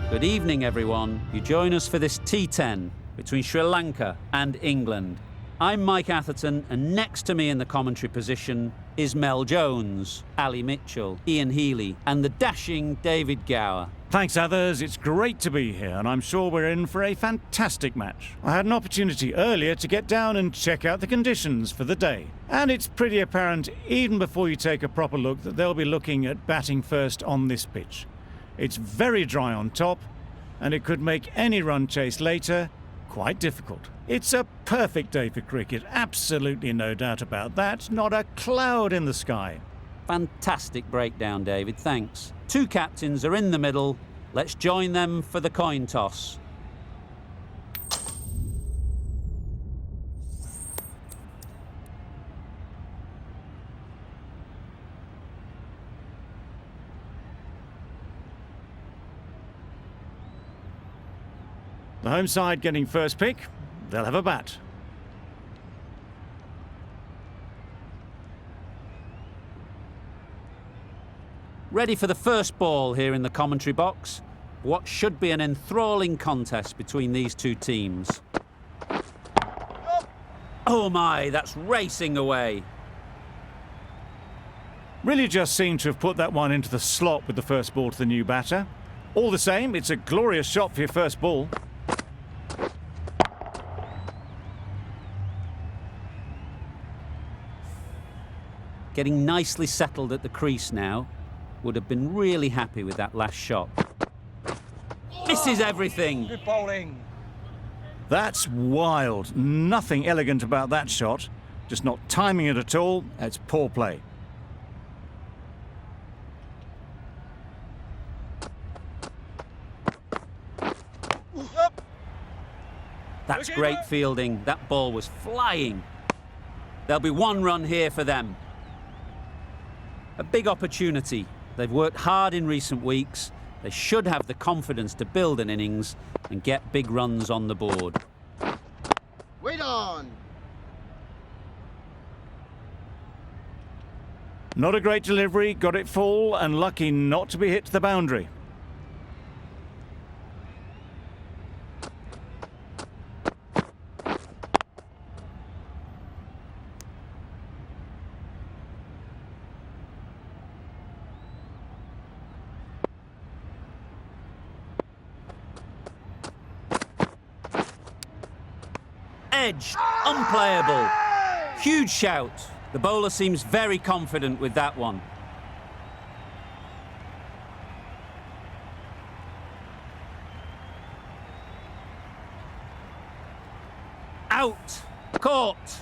Good evening, everyone. You join us for this T10 between Sri Lanka and England. I'm Mike Atherton, and next to me in the commentary position is Mel Jones, Ali Mitchell, Ian Healy, and the dashing David Gower. Thanks, others. It's great to be here, and I'm sure we're in for a fantastic match. I had an opportunity earlier to get down and check out the conditions for the day. And it's pretty apparent, even before you take a proper look, that they'll be looking at batting first on this pitch. It's very dry on top, and it could make any run chase later quite difficult. It's a perfect day for cricket, absolutely no doubt about that. Not a cloud in the sky. Fantastic breakdown, David, thanks. Two captains are in the middle. Let's join them for the coin toss. The home side getting first pick. They'll have a bat. Ready for the first ball here in the commentary box. What should be an enthralling contest between these two teams. Oh my, that's racing away. Really just seemed to have put that one into the slot with the first ball to the new batter. All the same, it's a glorious shot for your first ball. Getting nicely settled at the crease now. Would have been really happy with that last shot. Misses everything. Good bowling. That's wild. Nothing elegant about that shot. Just not timing it at all. It's poor play. That's great fielding. That ball was flying. There'll be one run here for them. A big opportunity. They've worked hard in recent weeks. They should have the confidence to build an innings and get big runs on the board. Wait on! Not a great delivery, got it full and lucky not to be hit to the boundary. Edge, unplayable. Huge shout. The bowler seems very confident with that one. Out. Caught.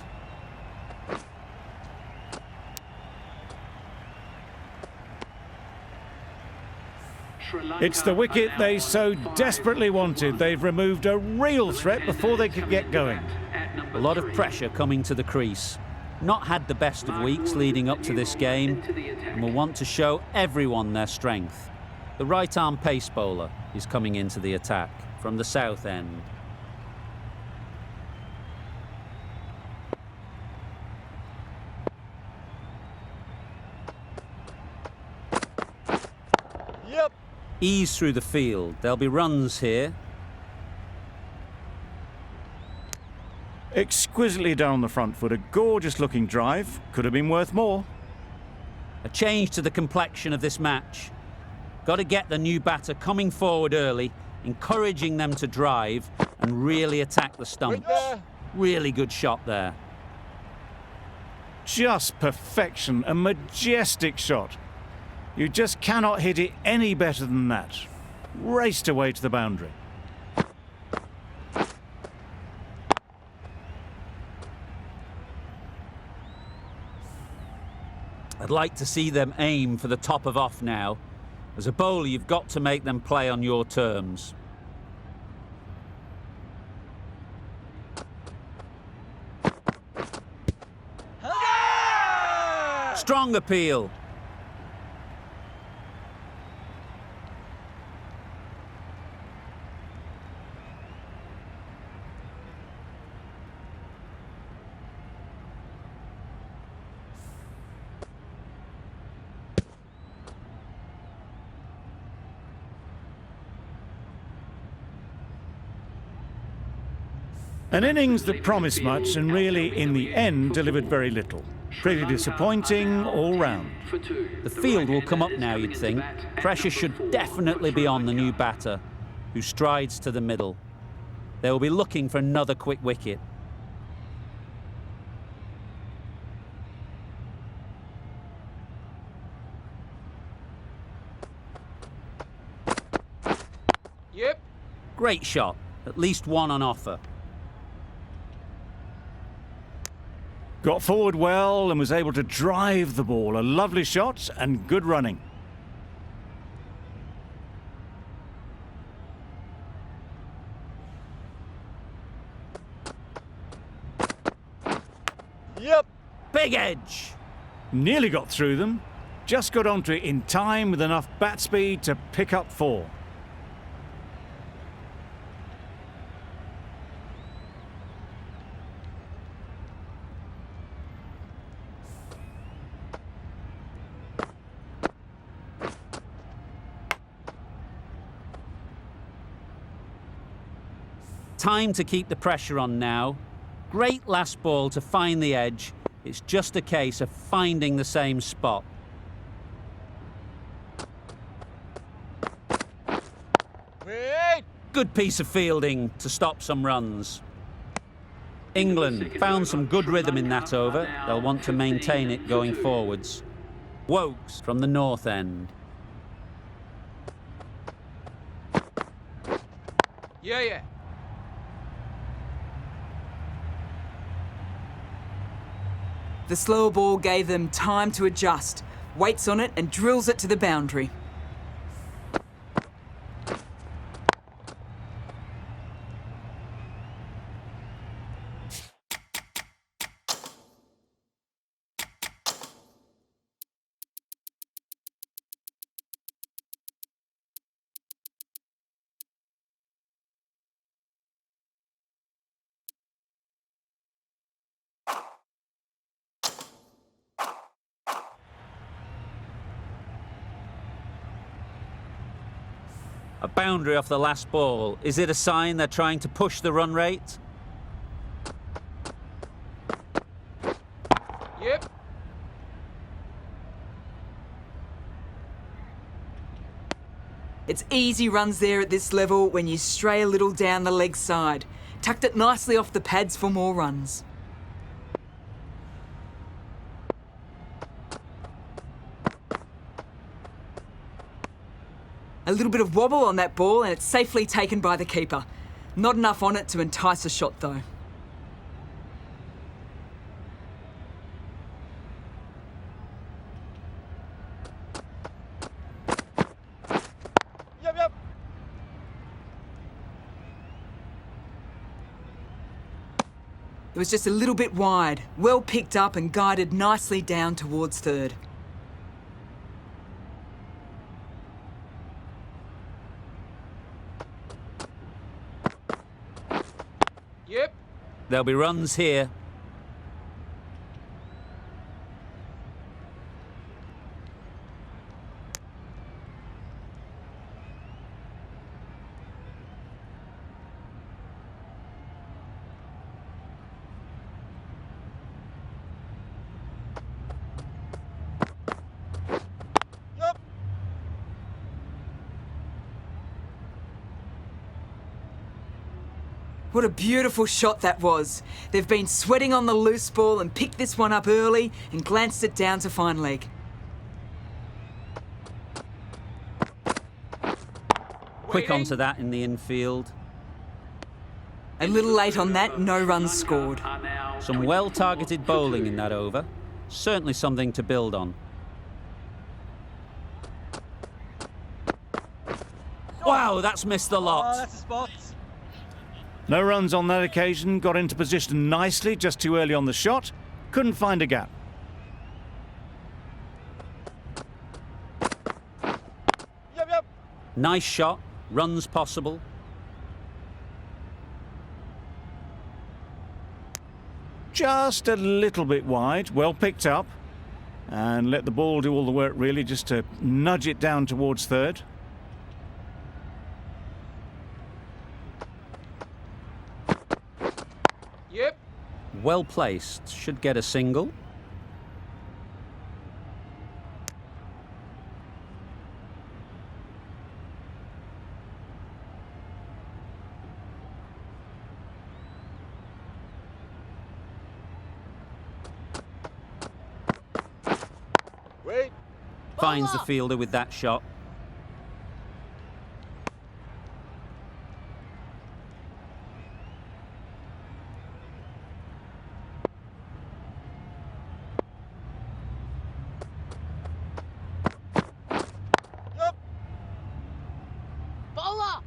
It's the wicket they so desperately wanted. They've removed a real threat before they could get going. A lot of pressure coming to the crease. Not had the best of weeks leading up to this game and will want to show everyone their strength. The right-arm pace bowler is coming into the attack from the south end. Yep. Ease through the field. There'll be runs here. Exquisitely down the front foot, a gorgeous looking drive. Could have been worth more. A change to the complexion of this match. Got to get the new batter coming forward early, encouraging them to drive and really attack the stumps. Really good shot there. Just perfection, a majestic shot. You just cannot hit it any better than that. Raced away to the boundary. I'd like to see them aim for the top of off now. As a bowler, you've got to make them play on your terms. Strong appeal. An innings that promised much and really, in the end, delivered very little. Pretty disappointing all round. The field will come up now, you'd think. Pressure should definitely be on the new batter, who strides to the middle. They will be looking for another quick wicket. Yep. Great shot. At least one on offer. Got forward well and was able to drive the ball. A lovely shot and good running. Yep. Big edge. Nearly got through them. Just got onto it in time with enough bat speed to pick up 4. Time to keep the pressure on now. Great last ball to find the edge. It's just a case of finding the same spot. Wait. Good piece of fielding to stop some runs. England found some good rhythm in that over. They'll want to maintain it going forwards. Wokes from the north end. Yeah. The slower ball gave them time to adjust, waits on it and drills it to the boundary. A boundary off the last ball. Is it a sign they're trying to push the run rate? Yep. It's easy runs there at this level when you stray a little down the leg side. Tucked it nicely off the pads for more runs. A little bit of wobble on that ball and it's safely taken by the keeper. Not enough on it to entice a shot though. Yep. It was just a little bit wide, well picked up and guided nicely down towards third. Yep. There'll be runs here. Yep. What a beautiful shot that was. They've been sweating on the loose ball and picked this one up early and glanced it down to fine leg. Quick onto that in the infield. A little late on that, no runs scored. Some well-targeted bowling in that over. Certainly something to build on. Wow, that's missed the lot. That's a spot. No runs on that occasion. Got into position nicely, just too early on the shot. Couldn't find a gap. Yep. Nice shot. Runs possible. Just a little bit wide. Well picked up. And let the ball do all the work, really, just to nudge it down towards third. Yep. Well placed. Should get a single. Wait. Finds the fielder with that shot. Yep. Bowler.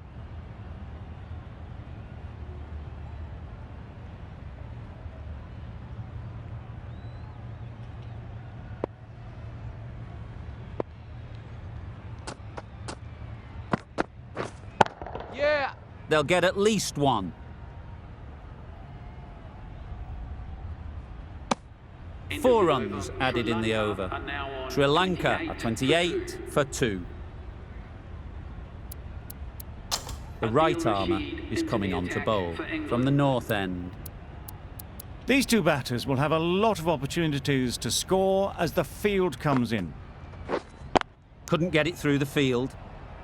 Yeah. They'll get at least one. Four runs added in the over. Sri Lanka are 28 for 2. The right armour is coming on to bowl from the north end. These two batters will have a lot of opportunities to score as the field comes in. Couldn't get it through the field.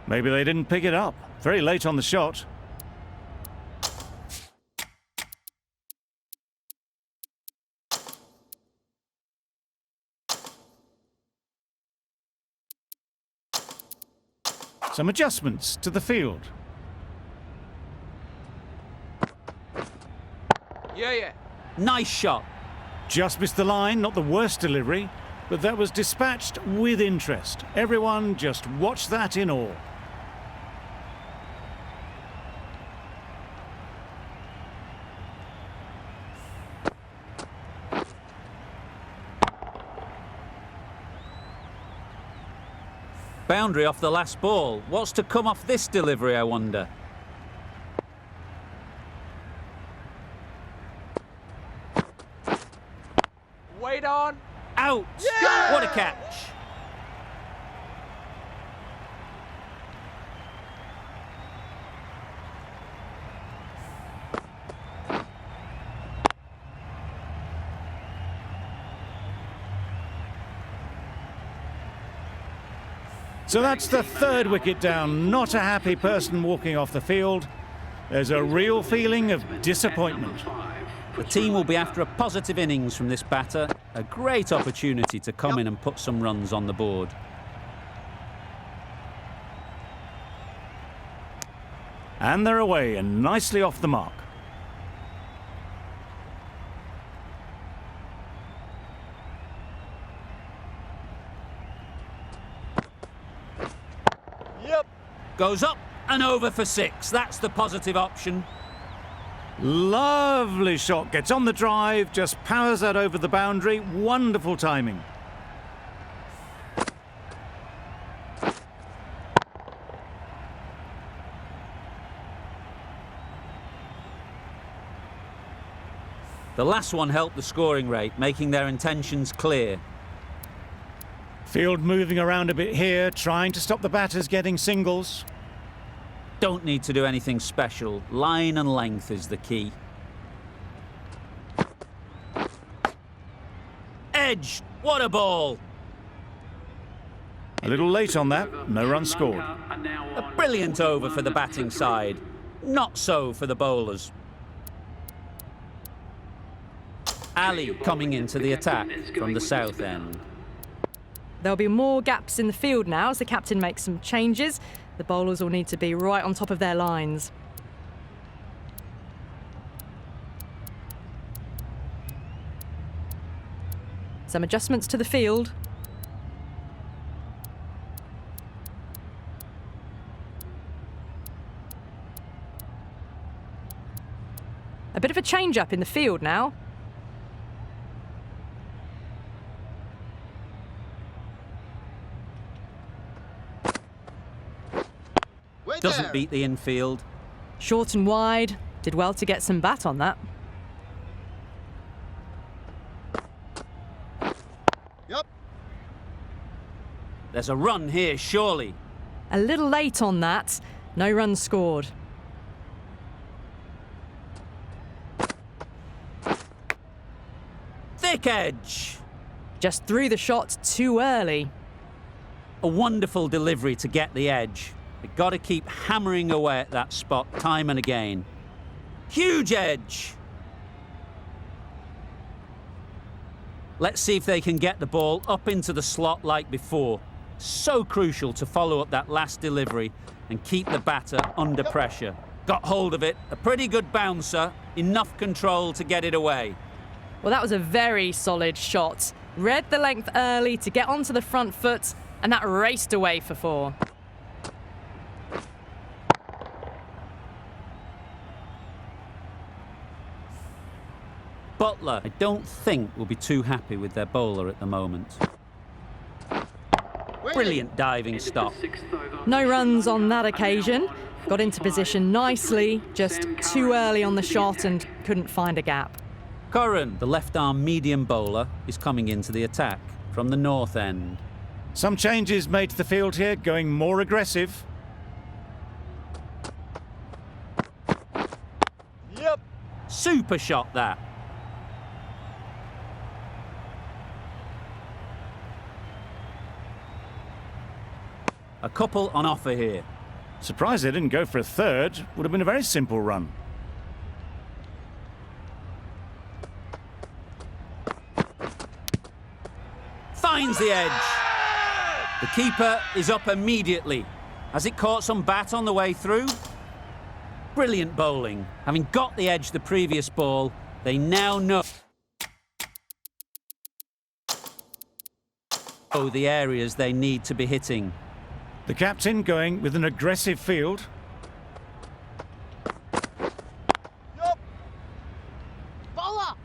Maybe they didn't pick it up. Very late on the shot. Some adjustments to the field. Yeah. Nice shot. Just missed the line, not the worst delivery, but that was dispatched with interest. Everyone just watched that in awe. Boundary off the last ball. What's to come off this delivery, I wonder? Wait on. Out! Yeah! What a catch! So that's the third wicket down. Not a happy person walking off the field. There's a real feeling of disappointment. The team will be after a positive innings from this batter. A great opportunity to come in and put some runs on the board. And they're away and nicely off the mark. Yep. Goes up and over for 6. That's the positive option. Lovely shot. Gets on the drive, just powers that over the boundary. Wonderful timing. The last one helped the scoring rate, making their intentions clear. Field moving around a bit here, trying to stop the batters getting singles. Don't need to do anything special. Line and length is the key. Edge! What a ball! A little late on that, no run scored. A brilliant over for the batting side. Not so for the bowlers. Ali coming into the attack from the south end. There'll be more gaps in the field now as the captain makes some changes. The bowlers will need to be right on top of their lines. Some adjustments to the field. A bit of a change-up in the field now. Doesn't beat the infield. Short and wide. Did well to get some bat on that. Yep. There's a run here, surely. A little late on that. No runs scored. Thick edge. Just threw the shot too early. A wonderful delivery to get the edge. They've got to keep hammering away at that spot time and again. Huge edge. Let's see if they can get the ball up into the slot like before. So crucial to follow up that last delivery and keep the batter under pressure. Got hold of it, a pretty good bouncer, enough control to get it away. Well, that was a very solid shot. Read the length early to get onto the front foot, and that raced away for 4. Butler, I don't think, will be too happy with their bowler at the moment. Brilliant diving stop. No runs on that occasion. Got into position nicely, just too early on the shot and couldn't find a gap. Curran, the left-arm medium bowler, is coming into the attack from the north end. Some changes made to the field here, going more aggressive. Yep. Super shot, that. A couple on offer here. Surprised they didn't go for a third. Would have been a very simple run. Finds the edge. The keeper is up immediately. Has it caught some bat on the way through? Brilliant bowling. Having got the edge the previous ball, they now know the areas they need to be hitting. The captain going with an aggressive field. Yup. Bowler.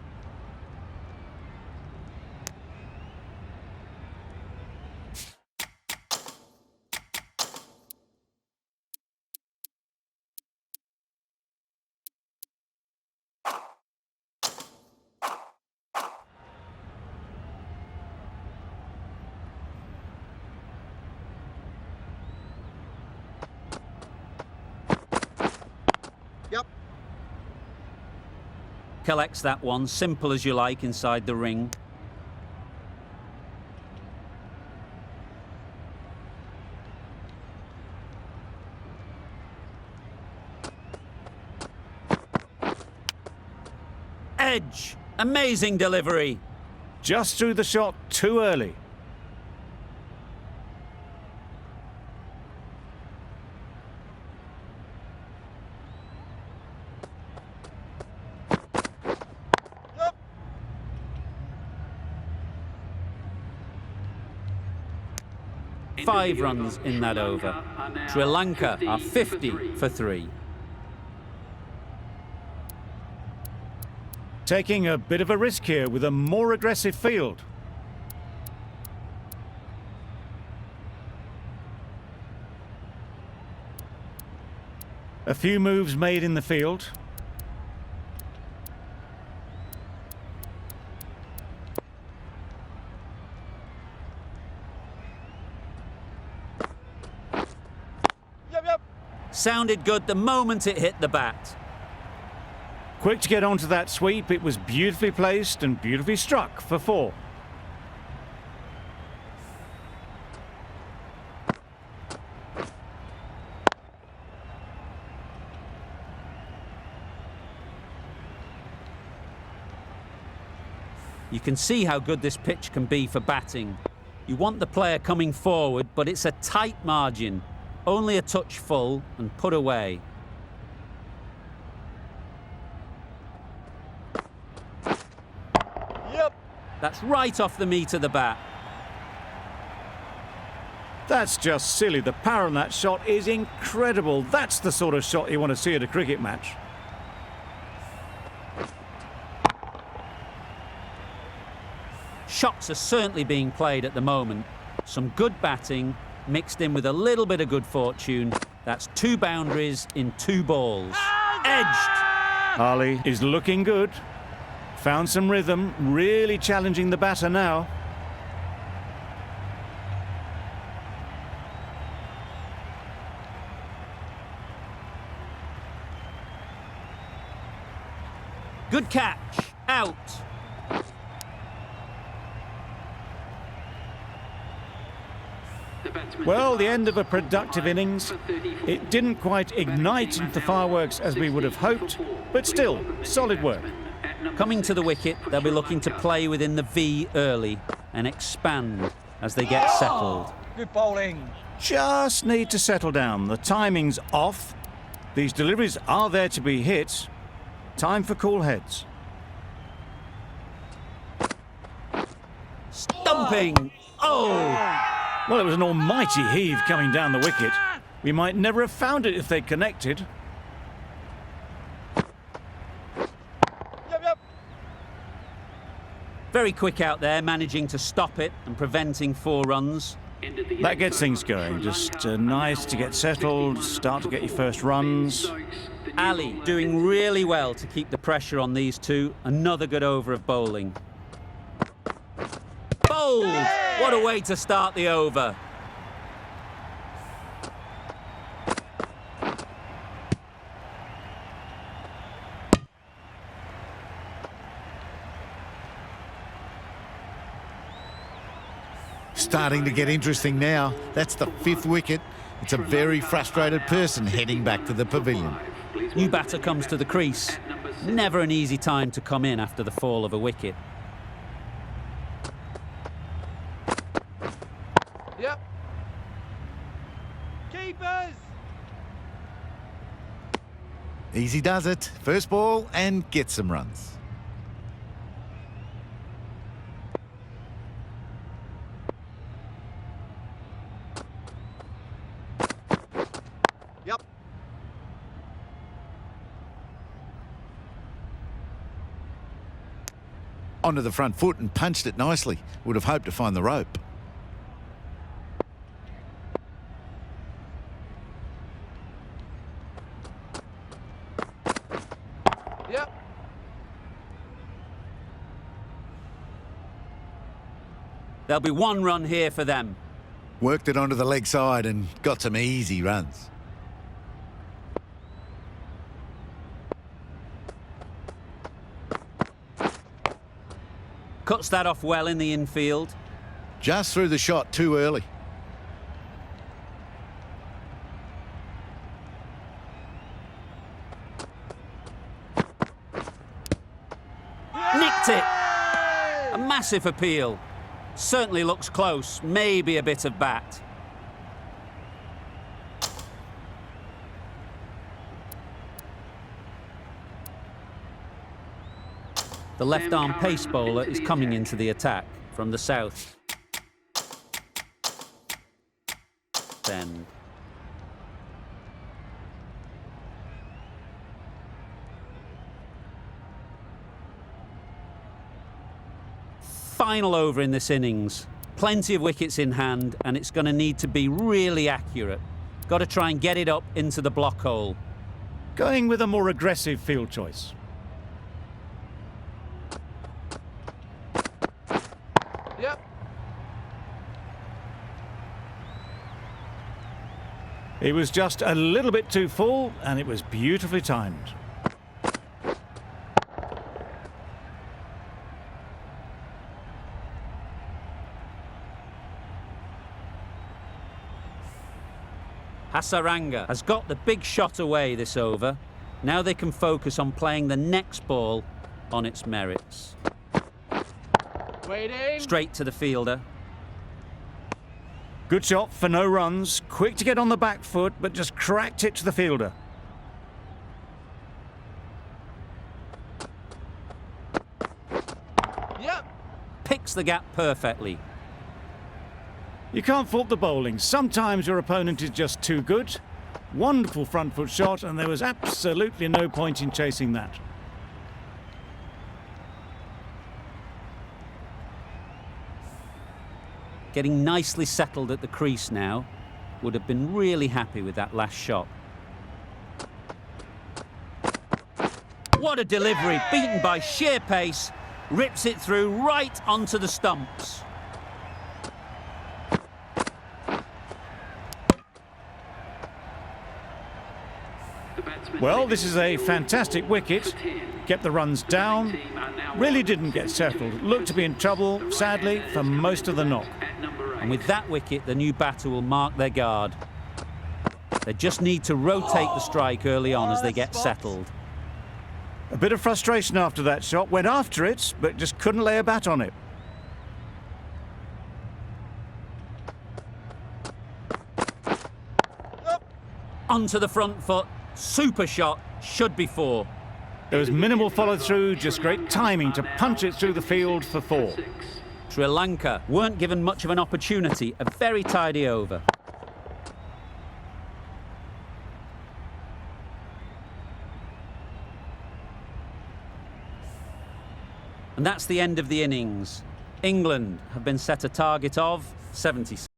Yep. Collects that one, simple as you like, inside the ring. Edge. Amazing delivery. Just threw the shot too early. Yep. 5 runs in that over. Sri Lanka are 50 for 3. Taking a bit of a risk here with a more aggressive field. A few moves made in the field. Yep. Sounded good the moment it hit the bat. Quick to get onto that sweep. It was beautifully placed and beautifully struck for 4. You can see how good this pitch can be for batting. You want the player coming forward, but it's a tight margin. Only a touch full and put away. Yep. That's right off the meat of the bat. That's just silly. The power on that shot is incredible. That's the sort of shot you want to see at a cricket match. Shots are certainly being played at the moment. Some good batting mixed in with a little bit of good fortune. That's 2 boundaries in 2 balls. Edged. Ali is looking good. Found some rhythm, really challenging the batter now. Good catch. Out. Well, the end of a productive innings. It didn't quite ignite into the fireworks as we would have hoped, but still, solid work. Coming to the wicket, they'll be looking to play within the V early and expand as they get settled. Good bowling. Just need to settle down. The timing's off. These deliveries are there to be hit. Time for cool heads. Stumping! Oh! Well, it was an almighty heave coming down the wicket. We might never have found it if they'd connected. Yep. Very quick out there, managing to stop it and preventing 4 runs. That gets things going. Just nice to get settled, start to get your first runs. Ali doing really well to keep the pressure on these two. Another good over of bowling. Bowled! What a way to start the over. Starting to get interesting now. That's the 5th wicket. It's a very frustrated person heading back to the pavilion. New batter comes to the crease. Never an easy time to come in after the fall of a wicket. Yep. Keepers. Easy does it. First ball and get some runs. Yep. Onto the front foot and punched it nicely. Would have hoped to find the rope. Yep. There'll be 1 run here for them. Worked it onto the leg side and got some easy runs. Cuts that off well in the infield. Just threw the shot too early. Nicked it! A massive appeal. Certainly looks close. Maybe a bit of bat. The left-arm pace bowler is coming into the attack from the south. Then final over in this innings. Plenty of wickets in hand, and it's going to need to be really accurate. Got to try and get it up into the block hole. Going with a more aggressive field choice. Yep. It was just a little bit too full, and it was beautifully timed. Hasaranga has got the big shot away this over. Now they can focus on playing the next ball on its merits. Waiting. Straight to the fielder. Good shot for no runs. Quick to get on the back foot, but just cracked it to the fielder. Yep. Picks the gap perfectly. You can't fault the bowling. Sometimes your opponent is just too good. Wonderful front foot shot, and there was absolutely no point in chasing that. Getting nicely settled at the crease now. Would have been really happy with that last shot. What a delivery, beaten by sheer pace. Rips it through right onto the stumps. Well, this is a fantastic wicket. Kept the runs down. Really didn't get settled. Looked to be in trouble, sadly, for most of the knock. And with that wicket, the new batter will mark their guard. They just need to rotate the strike early on as they get settled. A bit of frustration after that shot. Went after it, but just couldn't lay a bat on it. Onto the front foot. Super shot. Should be 4. There was minimal follow-through, just great timing to punch it through the field for 4. Sri Lanka weren't given much of an opportunity. A very tidy over. And that's the end of the innings. England have been set a target of 76.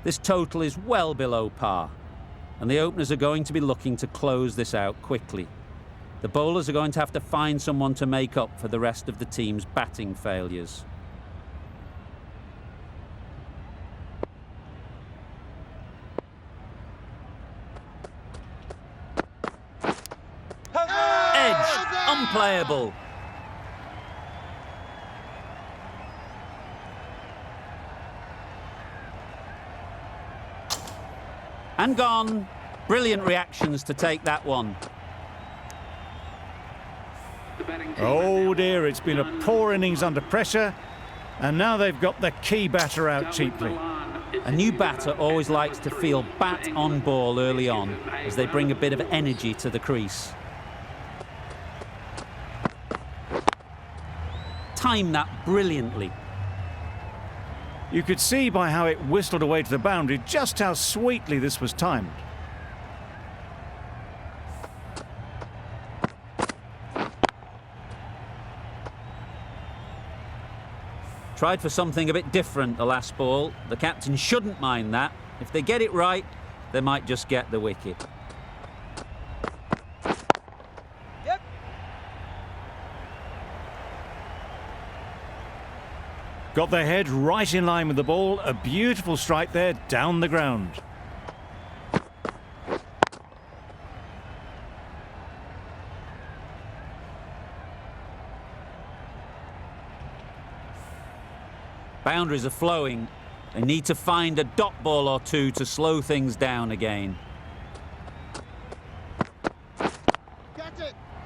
This total is well below par, and the openers are going to be looking to close this out quickly. The bowlers are going to have to find someone to make up for the rest of the team's batting failures. Edge, unplayable. And gone. Brilliant reactions to take that one. Oh dear, it's been a poor innings under pressure, and now they've got the key batter out cheaply. A new batter always likes to feel bat on ball early on as they bring a bit of energy to the crease. Timed that brilliantly. You could see by how it whistled away to the boundary just how sweetly this was timed. Tried for something a bit different the last ball. The captain shouldn't mind that. If they get it right, they might just get the wicket. Yep. Got their head right in line with the ball. A beautiful strike there down the ground. Boundaries are flowing. They need to find a dot ball or two to slow things down again.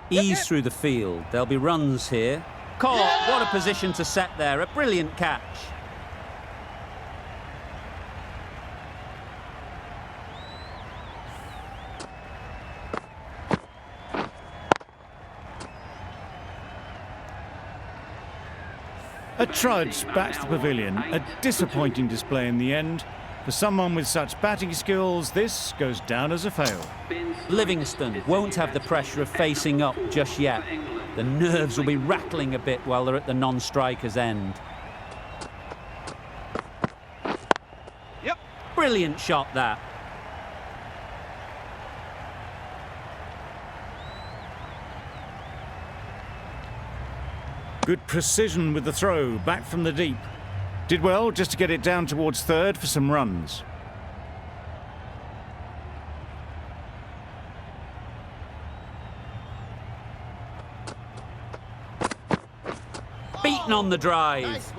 Ease through the field. There'll be runs here. Caught. What a position to set there. A brilliant catch. A trudge back to the pavilion. A disappointing display in the end. For someone with such batting skills, this goes down as a fail. Livingston won't have the pressure of facing up just yet. The nerves will be rattling a bit while they're at the non-striker's end. Yep. Brilliant shot, that. Good precision with the throw, back from the deep. Did well just to get it down towards third for some runs. Beaten on the drive.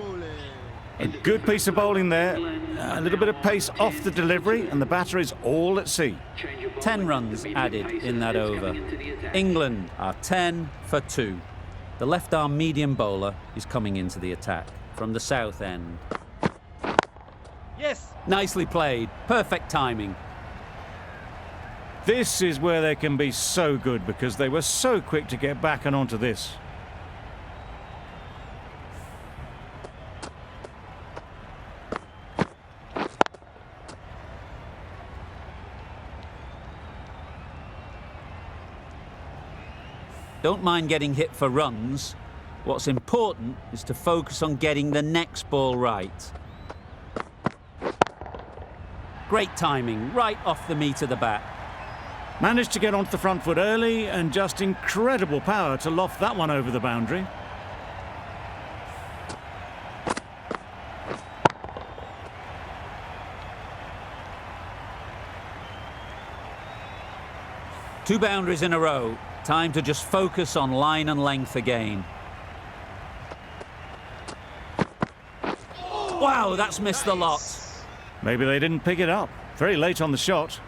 A good piece of bowling there. A little bit of pace off the delivery, and the batter is all at sea. 10 runs added in that over. England are 10 for 2. The left-arm medium bowler is coming into the attack from the south end. Yes. Nicely played. Perfect timing. This is where they can be so good because they were so quick to get back and onto this. Don't mind getting hit for runs. What's important is to focus on getting the next ball right. Great timing, right off the meat of the bat. Managed to get onto the front foot early and just incredible power to loft that one over the boundary. Two boundaries in a row. Time to just focus on line and length again. Wow, that's missed the lot. Maybe they didn't pick it up. Very late on the shot.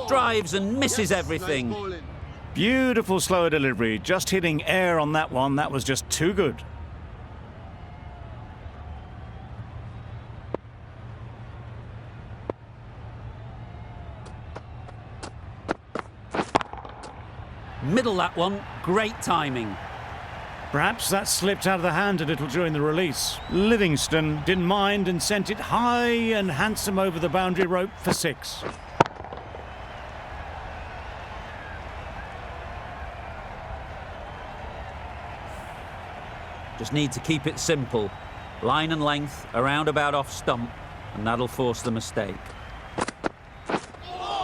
Drives and misses everything. Beautiful slower delivery. Just hitting air on that one. That was just too good. Middle that one. Great timing. Perhaps that slipped out of the hand a little during the release. Livingston didn't mind and sent it high and handsome over the boundary rope for 6. Just need to keep it simple. Line and length, around about off stump, and that'll force the mistake.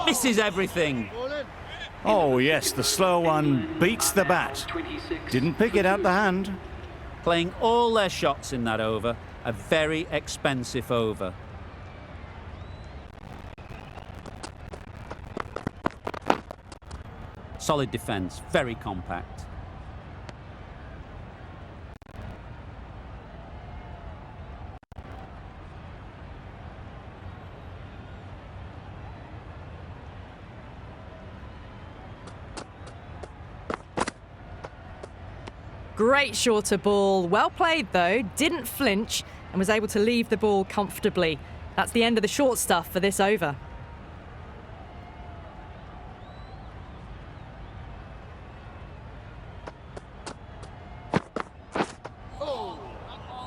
Misses everything. Oh yes, the slow one beats the bat. Didn't pick it out the hand. Playing all their shots in that over. A very expensive over. Solid defence, very compact. Great shorter ball. Well played, though. Didn't flinch and was able to leave the ball comfortably. That's the end of the short stuff for this over.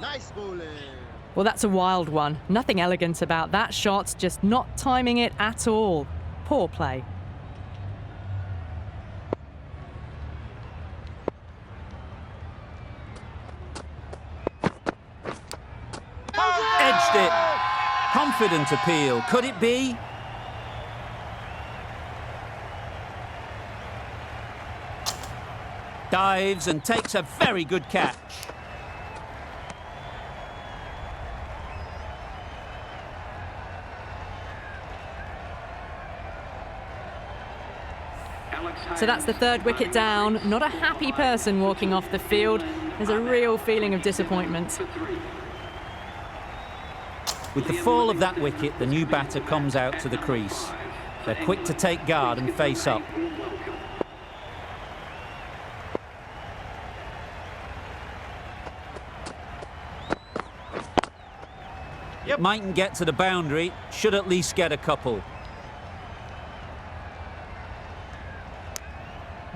Nice bowling. Well, that's a wild one. Nothing elegant about that shot, just not timing it at all. Poor play. Edged it. Confident appeal. Could it be? Dives and takes a very good catch. So that's the third wicket down. Not a happy person walking off the field. There's a real feeling of disappointment. With the fall of that wicket, the new batter comes out to the crease. They're quick to take guard and face up. Yep. Mightn't get to the boundary, should at least get a couple.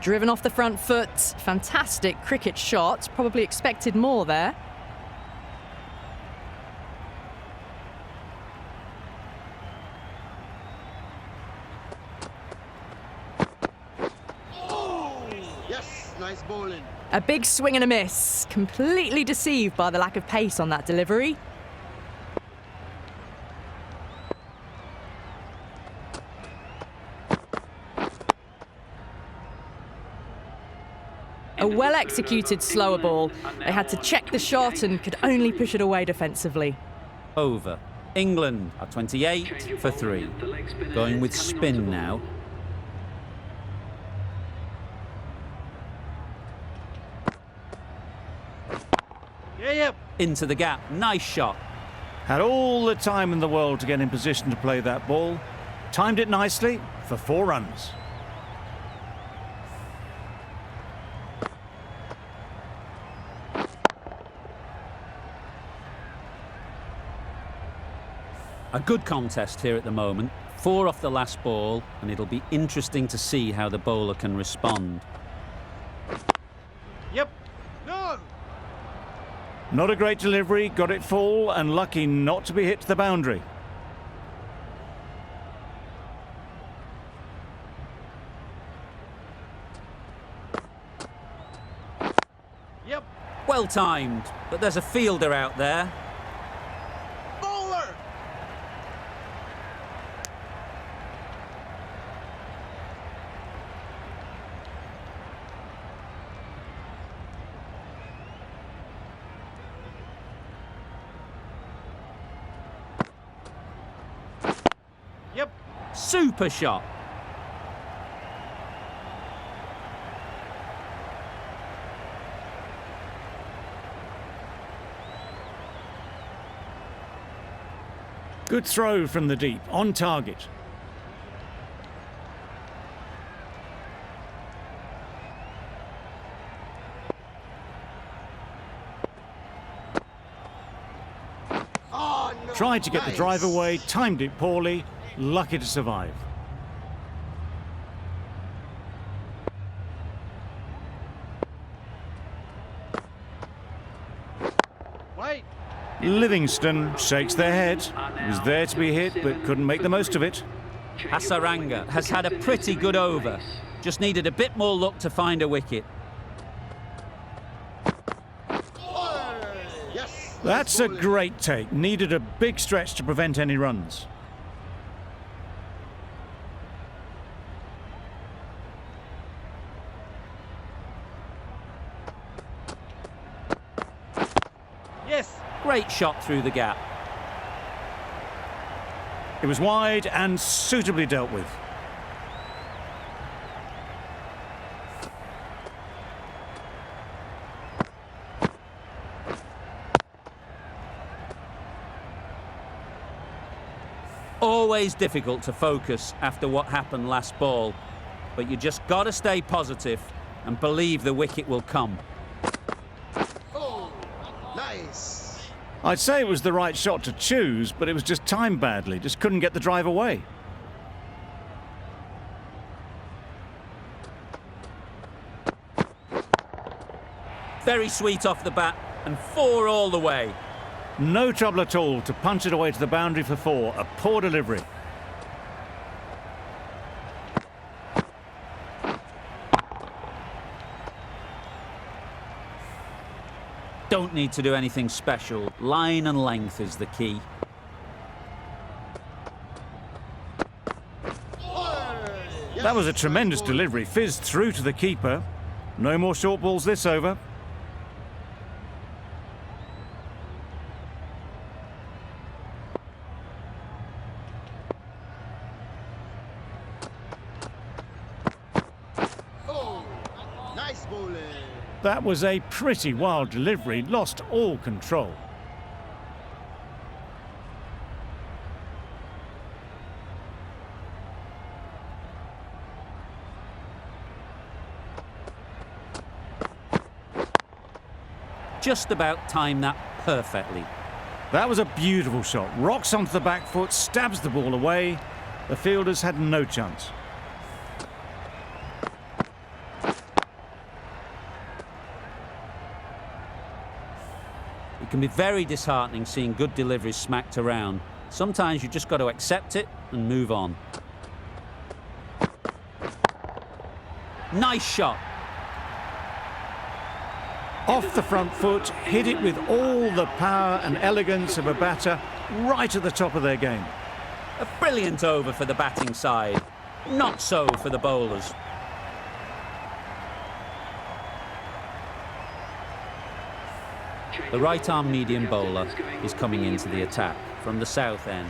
Driven off the front foot. Fantastic cricket shot. Probably expected more there. Yes, nice bowling. A big swing and a miss. Completely deceived by the lack of pace on that delivery. A well-executed slower ball. They had to check the shot and could only push it away defensively. Over. England are 28 for 3. Going with spin now. Yep. Into the gap. Nice shot. Had all the time in the world to get in position to play that ball. Timed it nicely for 4 runs. A good contest here at the moment. 4 off the last ball, and it'll be interesting to see how the bowler can respond. Yep. No. Not a great delivery, got it full and lucky not to be hit to the boundary. Yep. Well timed, but there's a fielder out there. Bowler. Yep. Super shot. Good throw from the deep, on target. Oh, no. Tried to get the Nice. drive away, timed it poorly, lucky to survive. Wait. Livingston shakes their head. He was there to be hit, but couldn't make the most of it. Hasaranga has had a pretty good over. Just needed a bit more luck to find a wicket. Yes. That's a great take. Needed a big stretch to prevent any runs. Yes. Great shot through the gap. It was wide and suitably dealt with. Always difficult to focus after what happened last ball, but you just got to stay positive and believe the wicket will come. Oh, nice. I'd say it was the right shot to choose, but it was just timed badly. Just couldn't get the drive away. Very sweet off the bat, and 4 all the way. No trouble at all to punch it away to the boundary for 4. A poor delivery. Don't need to do anything special. Line and length is the key. That was a tremendous delivery. Fizzed through to the keeper. No more short balls this over. Oh, nice bowling. That was a pretty wild delivery. Lost all control. Just about timed that perfectly. That was a beautiful shot. Rocks onto the back foot, stabs the ball away. The fielders had no chance. can be very disheartening seeing good deliveries smacked around. Sometimes you just got to accept it and move on. Nice shot. Off the front foot, hit it with all the power and elegance of a batter right at the top of their game. A brilliant over for the batting side. Not so for the bowlers. The right-arm medium bowler is coming into the attack from the south end.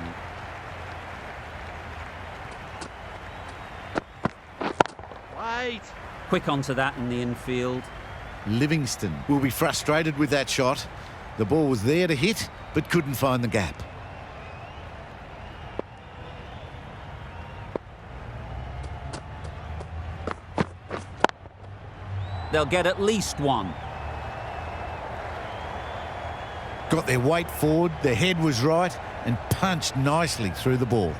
Wait. Quick onto that in the infield. Livingston will be frustrated with that shot. The ball was there to hit, but couldn't find the gap. They'll get at least one. Got their weight forward, their head was right, and punched nicely through the ball.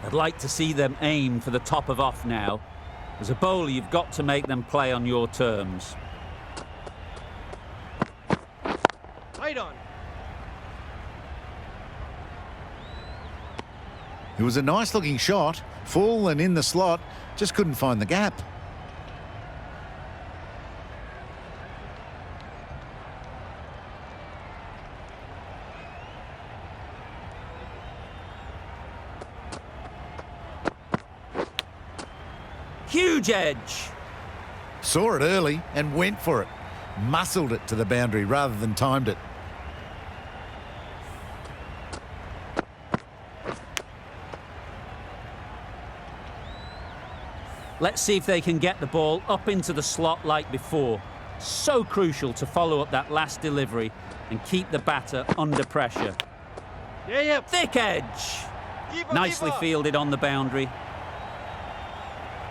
I'd like to see them aim for the top of off now. As a bowler, you've got to make them play on your terms. Right on. It was a nice looking shot, full and in the slot, just couldn't find the gap. Huge edge. Saw it early and went for it. Muscled it to the boundary rather than timed it. Let's see if they can get the ball up into the slot like before. So crucial to follow up that last delivery and keep the batter under pressure. Yeah. Thick edge. Keeper, Nicely keeper. fielded on the boundary.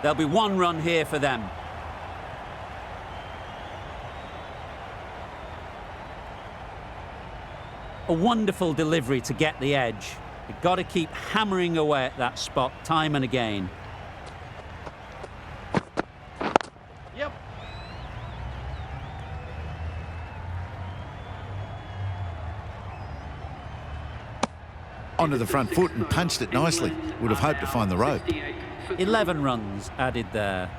There'll be one run here for them. A wonderful delivery to get the edge. You've got to keep hammering away at that spot time and again. Yep. Onto the front foot and punched it nicely. Would have hoped to find the rope. 11 runs added there.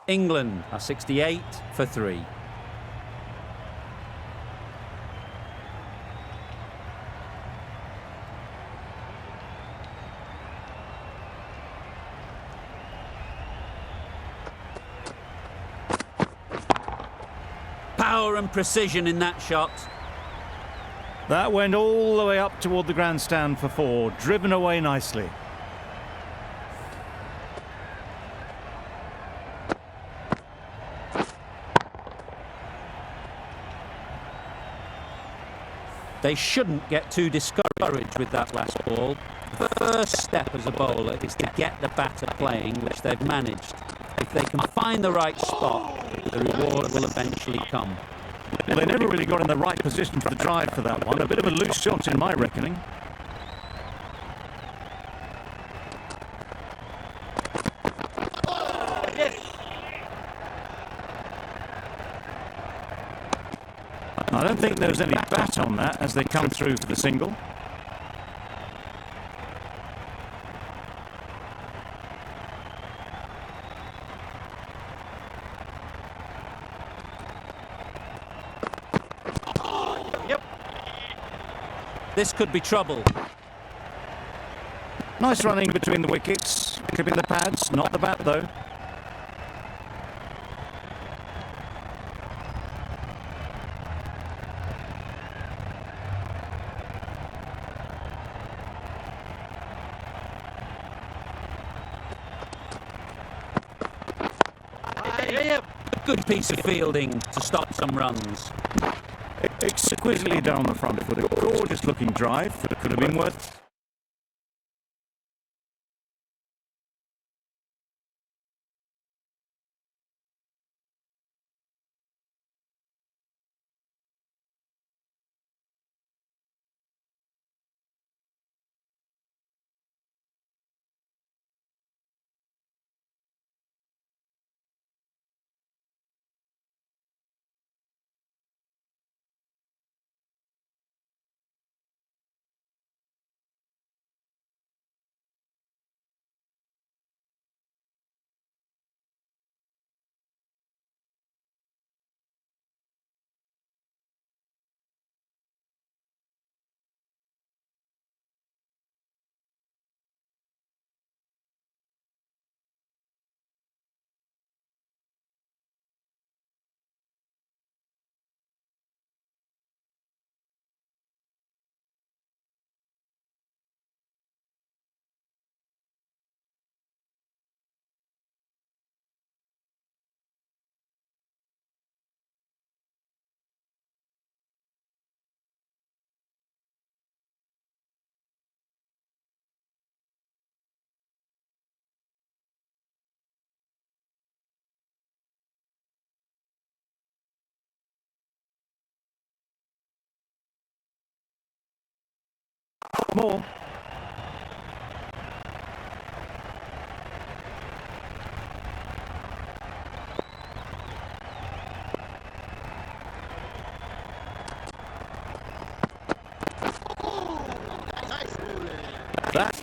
England are 68 for 3. Power and precision in that shot. That went all the way up toward the grandstand for 4, driven away nicely. They shouldn't get too discouraged with that last ball. The first step as a bowler is to get the batter playing, which they've managed. If they can find the right spot, the reward will eventually come. Well, they never really got in the right position for the drive for that one. A bit of a loose shot in my reckoning. Yes. I don't think there was any bat on that as they come through for the single. This could be trouble. Nice running between the wickets, clipping the pads, not the bat though. Yep. Good piece of fielding to stop some runs. Exquisitely down the front foot, a gorgeous looking drive that could have been worth. More. That.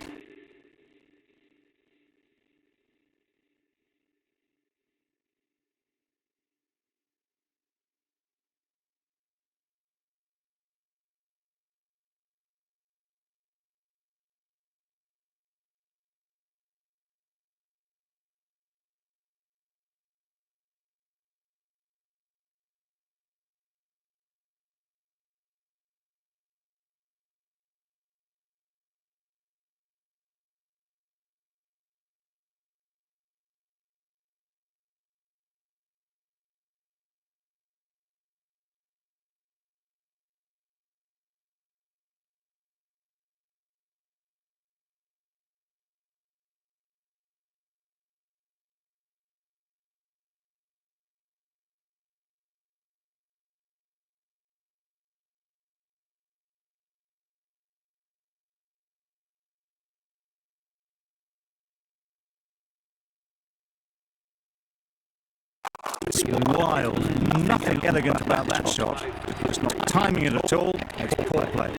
It's wild. Nothing elegant about that shot. Just not timing it at all. It's poor play.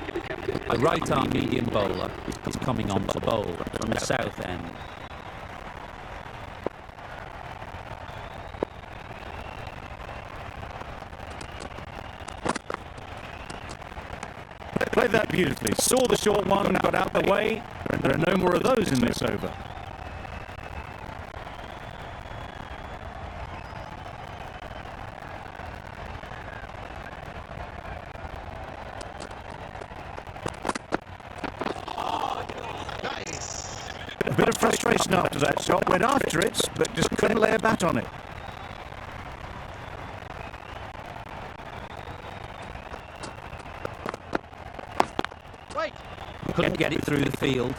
A right-arm medium bowler is coming on to bowl from the south end. Played that beautifully. Saw the short one, got out the way. There are no more of those in this over. A bit of frustration after that shot. Went after it, but just couldn't lay a bat on it. Right. Couldn't get it through the field.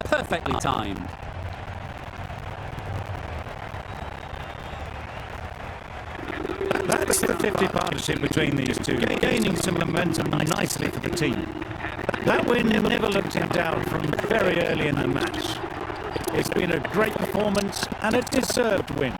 Perfectly timed. That's the 50 partnership between these two, gaining some momentum nicely for the team. That win never looked in doubt from very early in the match. It's been a great performance and a deserved win.